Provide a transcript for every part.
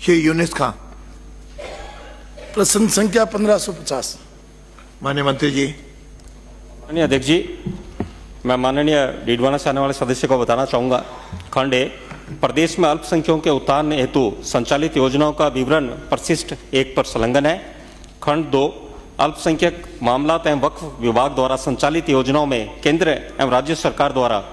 श्री यूनिस खां। प्रश्न संख्या 1550। माननीय मंत्री जी। माननीय अध्यक्ष जी, मैं माननीय डीडवाना से आने वाले सदस्य को बताना चाहूँगा। खंड ए, प्रदेश में अल्पसंख्यकों के उत्थान हेतु संचालित योजनाओं का विवरण परिशिष्ट 1 पर संलग्न है। खंड 2, अल्पसंख्यक मामलात एवं वक्फ विभाग द्वारा संचालित योजनाओं में केंद्र एवं राज्य सरकार द्वारा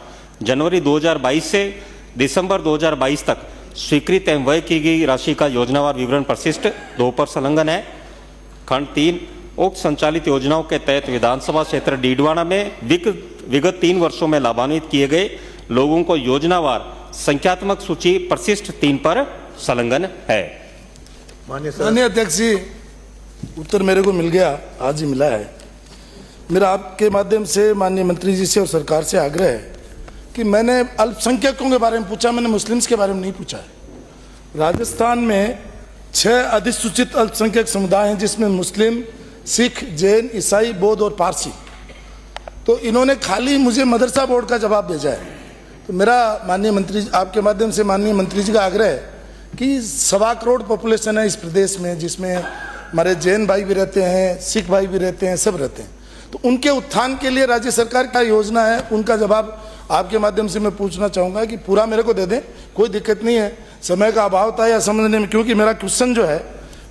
जनवरी 2022 से दिसंबर 2022 तक स्वीकृत एवं व्यय की गई राशि का योजनावार विवरण परिशिष्ट 2 पर संलग्न है। खंड 3, उक्त संचालित योजनाओं के तहत विधानसभा क्षेत्र डीडवाना में विगत 3 वर्षों में लाभान्वित किए गए लोगों को योजनावार संख्यात्मक सूची परिशिष्ट 3 पर संलग्न है। माननीय अध्यक्ष जी, उत्तर मेरे को मिल गया, आज ही मिला है। मेरा आपके माध्यम से माननीय मंत्री जी से और सरकार से आग्रह है कि मैंने अल्पसंख्यकों के बारे में पूछा, मैंने मुस्लिम्स के बारे में नहीं पूछा है। राजस्थान में 6 अधिसूचित अल्पसंख्यक समुदाय हैं, जिसमें मुस्लिम, सिख, जैन, ईसाई, बौद्ध और पारसी। तो इन्होंने खाली मुझे मदरसा बोर्ड का जवाब भेजा है। तो मेरा माननीय मंत्री, आपके माध्यम से माननीय मंत्री जी का आग्रह है कि 1.25 करोड़ पॉपुलेशन है इस प्रदेश में, जिसमें हमारे जैन भाई भी रहते हैं, सिख भाई भी रहते हैं, सब रहते हैं। तो उनके उत्थान के लिए राज्य सरकार क्या योजना है, उनका जवाब आपके माध्यम से मैं पूछना चाहूँगा कि पूरा मेरे को दे दें, कोई दिक्कत नहीं है। समय का अभाव था या समझने में, क्योंकि मेरा क्वेश्चन जो है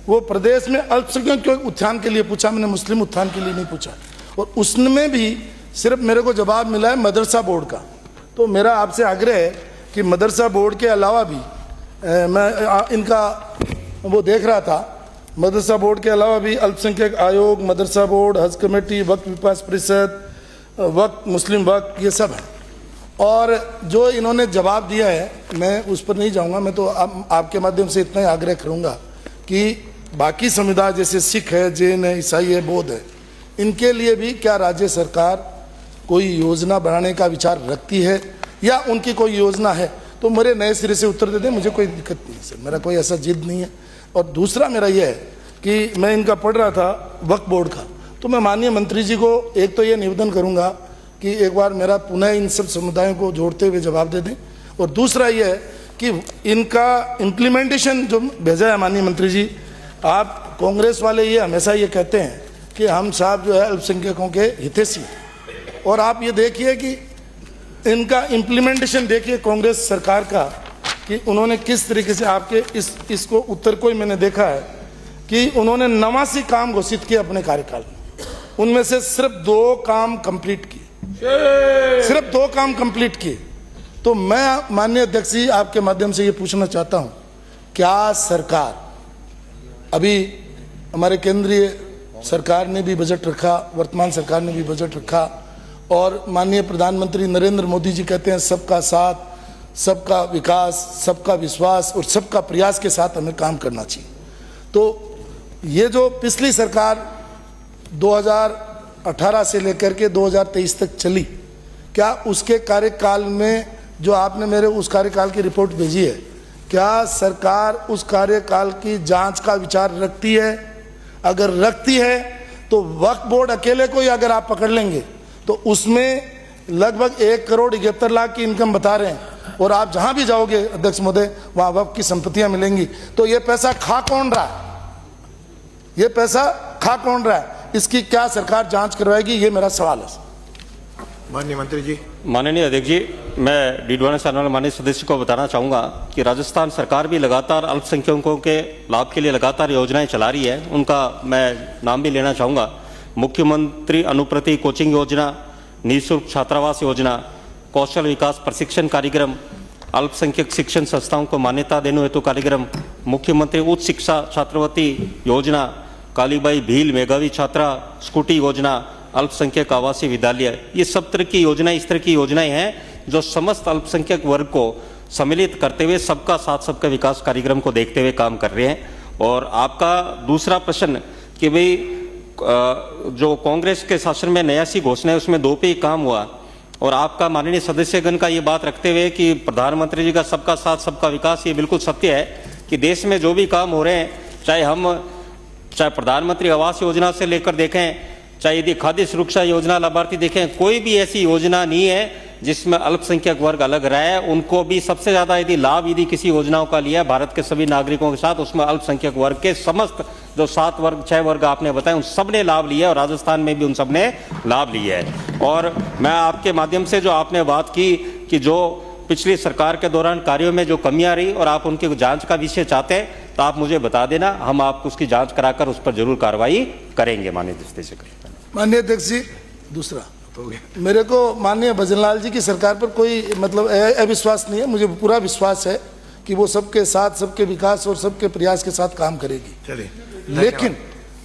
वो प्रदेश में अल्पसंख्यकों के उत्थान के लिए पूछा, मैंने मुस्लिम उत्थान के लिए नहीं पूछा। और उसमें भी सिर्फ मेरे को जवाब मिला है मदरसा बोर्ड का। तो मेरा आपसे आग्रह है कि मदरसा बोर्ड के अलावा भी मैं इनका वो देख रहा था, मदरसा बोर्ड के अलावा भी अल्पसंख्यक आयोग, मदरसा बोर्ड, हज कमेटी, वक्फ विकास परिषद, वक्फ, मुस्लिम वक्फ, ये सब है। और जो इन्होंने जवाब दिया है मैं उस पर नहीं जाऊंगा। मैं तो आपके माध्यम से इतना ही आग्रह करूंगा कि बाकी समुदाय जैसे सिख है, जैन है, ईसाई है, बौद्ध है, इनके लिए भी क्या राज्य सरकार कोई योजना बनाने का विचार रखती है या उनकी कोई योजना है, तो मेरे नए सिरे से उत्तर दे दें, मुझे कोई दिक्कत नहीं है सर, मेरा कोई ऐसा जिद नहीं है। और दूसरा मेरा यह है कि मैं इनका पढ़ रहा था वक्फ बोर्ड का, तो मैं माननीय मंत्री जी को एक तो ये निवेदन करूंगा कि एक बार मेरा पुनः इन सब समुदायों को जोड़ते हुए जवाब दे दें। और दूसरा ये है कि इनका इम्प्लीमेंटेशन जो भेजा है माननीय मंत्री जी, आप कांग्रेस वाले ये हमेशा ये कहते हैं कि हम साहब जो है अल्पसंख्यकों के हितैषी, और आप ये देखिए कि इनका इम्प्लीमेंटेशन देखिए कांग्रेस सरकार का कि उन्होंने किस तरीके से आपके इसको उत्तर को ही मैंने देखा है कि उन्होंने 89 काम घोषित किए अपने कार्यकाल में, उनमें से सिर्फ 2 काम कंप्लीट किए, सिर्फ 2 काम कंप्लीट किए। तो मैं माननीय अध्यक्ष जी आपके माध्यम से ये पूछना चाहता हूं, क्या सरकार, अभी हमारे केंद्रीय सरकार ने भी बजट रखा, वर्तमान सरकार ने भी बजट रखा, और माननीय प्रधानमंत्री नरेंद्र मोदी जी कहते हैं सबका साथ, सबका विकास, सबका विश्वास और सबका प्रयास के साथ हमें काम करना चाहिए। तो ये जो पिछली सरकार 2018 से लेकर के 2023 तक चली, क्या उसके कार्यकाल में जो आपने मेरे उस कार्यकाल की रिपोर्ट भेजी है, क्या सरकार उस कार्यकाल की जांच का विचार रखती है? अगर रखती है तो वक्फ बोर्ड अकेले को ही अगर आप पकड़ लेंगे तो उसमें लगभग 1 करोड़ 71 लाख की इनकम बता रहे हैं, और आप जहां भी जाओगे अध्यक्ष महोदय वहां वक्फ की संपत्तियां मिलेंगी। तो ये पैसा खा कौन रहा है, ये पैसा खा कौन रहा है, इसकी क्या सरकार जांच करवाएगी, ये मेरा सवाल है। माननीय मंत्री जी। माननीय अध्यक्ष जी, मैं डीडवाना से आने वाले माननीय सदस्य को बताना चाहूँगा कि राजस्थान सरकार भी लगातार अल्पसंख्यकों के लाभ के लिए लगातार योजनाएं चला रही है। उनका मैं नाम भी लेना चाहूँगा। मुख्यमंत्री अनुप्रति कोचिंग योजना, निःशुल्क छात्रावास योजना, कौशल विकास प्रशिक्षण कार्यक्रम, अल्पसंख्यक शिक्षण संस्थाओं को मान्यता देने हेतु कार्यक्रम, मुख्यमंत्री उच्च शिक्षा छात्रवृत्ति योजना, कालीबाई भील मेधावी छात्रा स्कूटी योजना, अल्पसंख्यक आवासीय विद्यालय, ये सब तरह की योजनाएं इस तरह की योजनाएं हैं जो समस्त अल्पसंख्यक वर्ग को सम्मिलित करते हुए सबका साथ सबका विकास कार्यक्रम को देखते हुए काम कर रहे हैं। और आपका दूसरा प्रश्न कि भाई जो कांग्रेस के शासन में 89 घोषणा है उसमें 2 पे ही काम हुआ, और आपका माननीय सदस्यगण का ये बात रखते हुए कि प्रधानमंत्री जी का सबका साथ सबका विकास, ये बिल्कुल सत्य है कि देश में जो भी काम हो रहे हैं, चाहे प्रधानमंत्री आवास योजना से लेकर देखें, चाहे यदि खाद्य सुरक्षा योजना लाभार्थी देखें, कोई भी ऐसी योजना नहीं है जिसमें अल्पसंख्यक वर्ग अलग रहे, उनको भी सबसे ज्यादा यदि लाभ यदि किसी योजनाओं का लिया है भारत के सभी नागरिकों के साथ, उसमें अल्पसंख्यक वर्ग के समस्त जो 7 वर्ग 6 वर्ग आपने बताए उन सब ने लाभ लिया है, और राजस्थान में भी उन सब ने लाभ लिया है। और मैं आपके माध्यम से जो आपने बात की कि जो पिछली सरकार के दौरान कार्यों में जो कमियां रही और आप उनकी जांच का विषय चाहते हैं तो आप मुझे बता देना, हम आपको उसकी जांच कराकर उस पर जरूर कार्रवाई करेंगे। माननीय अध्यक्ष, माननीय अध्यक्ष जी, दूसरा मेरे को माननीय भजनलाल जी की सरकार पर कोई मतलब अविश्वास नहीं है, मुझे पूरा विश्वास है कि वो सबके साथ, सबके विकास और सबके प्रयास के साथ काम करेगी। चलिए, लेकिन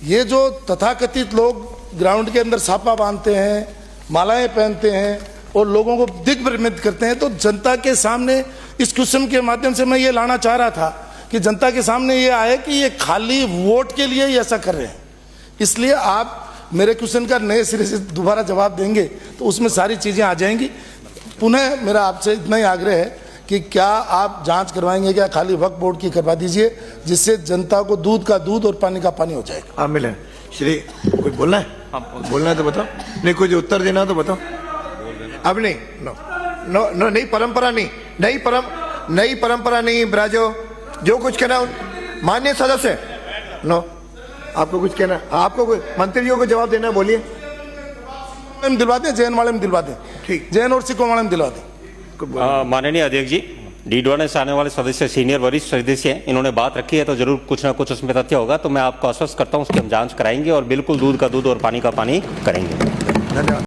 ये जो तथाकथित लोग ग्राउंड के अंदर छापा बांधते हैं, मालाएं पहनते हैं और लोगों को दिग्भ्रमित करते हैं, तो जनता के सामने इस क्वेश्चन के माध्यम से मैं ये लाना चाह रहा था कि जनता के सामने ये आए कि ये खाली वोट के लिए ही ऐसा कर रहे हैं। इसलिए आप मेरे क्वेश्चन का नए सिरे से दोबारा जवाब देंगे तो उसमें सारी चीज़ें आ जाएंगी। पुनः मेरा आपसे इतना ही आग्रह है कि क्या आप जांच करवाएंगे, क्या खाली वक्फ बोर्ड की करवा दीजिए, जिससे जनता को दूध का दूध और पानी का पानी हो जाएगा। आप मिले श्री, कोई बोलना है? बोलना है तो बताओ, नहीं कुछ उत्तर देना तो बताओ। अब नहीं, नो नो नो, नई परंपरा नहीं, नई परंपरा नहीं ब्राजो, जो कुछ कहना माननीय सदस्य। नो, आपको कुछ कहना, आपको मंत्रियों को जवाब देना, बोलिए। दिलवा दें, जैन वाले में दिलवा दें, ठीक, जैन और सिखों वाले में दिलवा दें। माननीय अध्यक्ष जी, D21 से आने वाले सदस्य सीनियर वरिष्ठ सदस्य हैं, इन्होंने बात रखी है तो जरूर कुछ ना कुछ उसमें तथ्य होगा, तो मैं आपको आश्वस्त करता हूं उसकी हम जांच कराएंगे और बिल्कुल दूध का दूध और पानी का पानी करेंगे। धन्यवाद।